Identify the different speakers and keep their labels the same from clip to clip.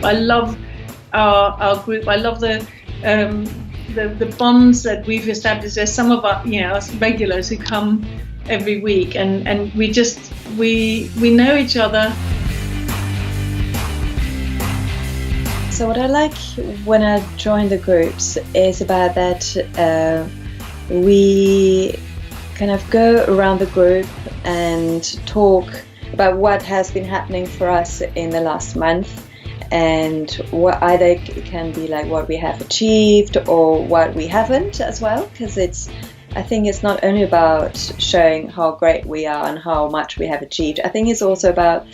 Speaker 1: I love our group. I love the bonds that we've established. There's some of our, us regulars who come every week, and we know each other.
Speaker 2: So what I like when I join the groups is about that we kind of go around the group and talk about what has been happening for us in the last month, and what either it can be like what we have achieved or what we haven't as well, because I think it's not only about showing how great we are and how much we have achieved. I think it's also about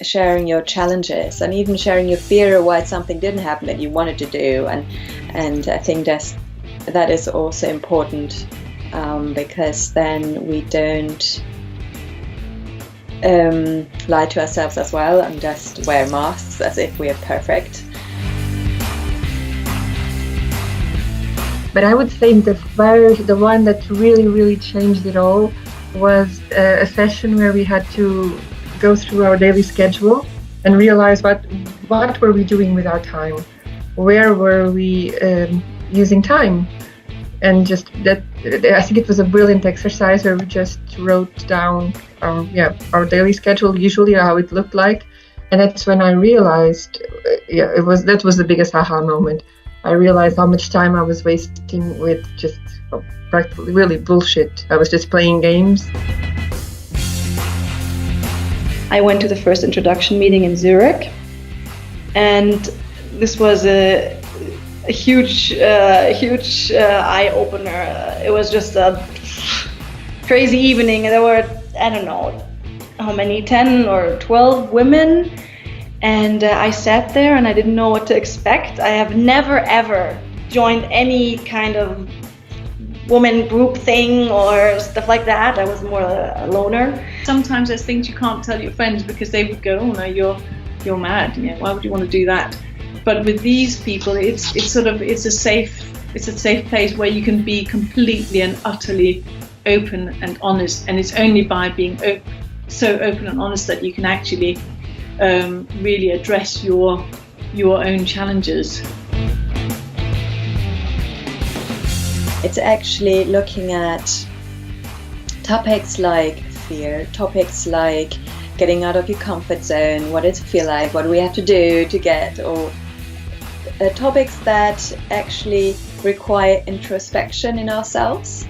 Speaker 2: sharing your challenges and even sharing your fear of why something didn't happen that you wanted to do, and I think that is also important, because then we don't lie to ourselves as well and just wear masks as if we are perfect.
Speaker 3: But I would say the one that really changed it all was a session where we had to go through our daily schedule and realize what were we doing with our time, where were we using time, and just that. I think it was a brilliant exercise where we just wrote down our daily schedule, usually how it looked like, and that's when I realized that was the biggest aha moment. I realized how much time I was wasting with just practically really bullshit. I was just playing games.
Speaker 4: I went to the first introduction meeting in Zurich, and this was a huge eye-opener. It was just a crazy evening. There were, I don't know how many, 10 or 12 women. And I sat there and I didn't know what to expect. I have never ever joined any kind of woman group thing or stuff like that. I was more a loner.
Speaker 1: Sometimes there's things you can't tell your friends because they would go, "Oh no, you're mad. Why would you want to do that?" But with these people, it's a safe place where you can be completely and utterly open and honest. And it's only by being so open and honest that you can actually really address your own challenges.
Speaker 2: It's actually looking at topics like fear, topics like getting out of your comfort zone, what does it feel like, what do we have to do to get, or topics that actually require introspection in ourselves,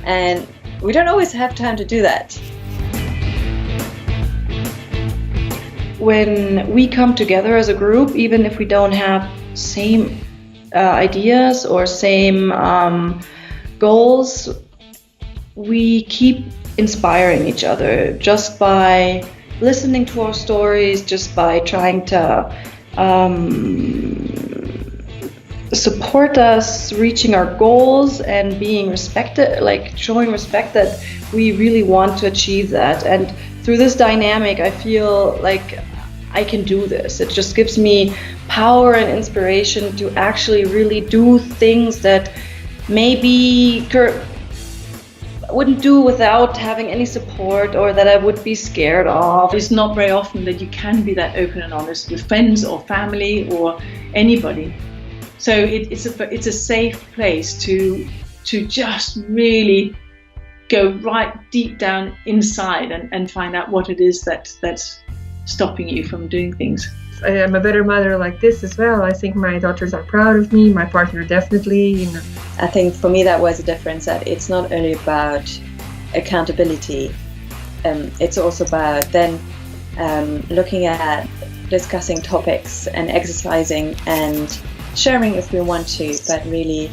Speaker 2: and we don't always have time to do that.
Speaker 4: When we come together as a group, even if we don't have same ideas or same goals, we keep inspiring each other just by listening to our stories, just by trying to support us reaching our goals and being respected, like showing respect that we really want to achieve that. And through this dynamic, I feel like I can do this. It just gives me power and inspiration to actually really do things that maybe wouldn't do without having any support, or that I would be scared of.
Speaker 1: It's not very often that you can be that open and honest with friends or family or anybody. So it's a safe place to just really go right deep down inside and find out what it is that's stopping you from doing things.
Speaker 3: I am a better mother like this as well. I think my daughters are proud of me, my partner definitely.
Speaker 2: I think for me that was a difference, that it's not only about accountability, it's also about then looking at discussing topics and exercising and sharing if we want to, but really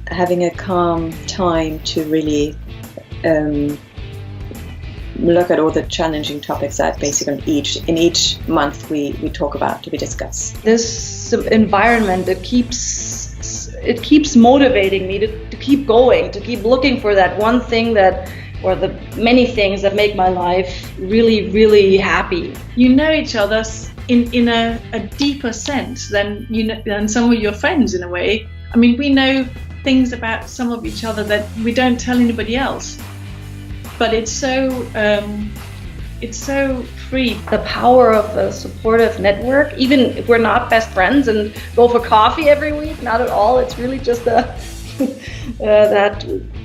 Speaker 2: having a calm time to really look at all the challenging topics that basically in each month we talk about, we discuss.
Speaker 4: This environment, it keeps motivating me to keep going, to keep looking for that one thing or the many things that make my life really, really happy.
Speaker 1: You know each other in a deeper sense than some of your friends in a way. I mean, we know things about some of each other that we don't tell anybody else. But it's so it's so free.
Speaker 4: The power of a supportive network, even if we're not best friends and go for coffee every week, not at all. It's really just that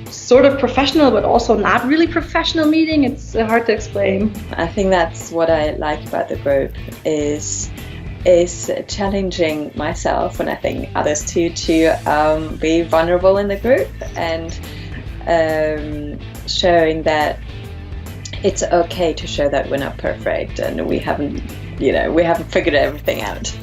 Speaker 4: sort of professional but also not really professional meeting. It's hard to explain.
Speaker 2: I think that's what I like about the group is challenging myself, and I think others too, to be vulnerable in the group, and showing that it's okay to show that we're not perfect and we haven't figured everything out.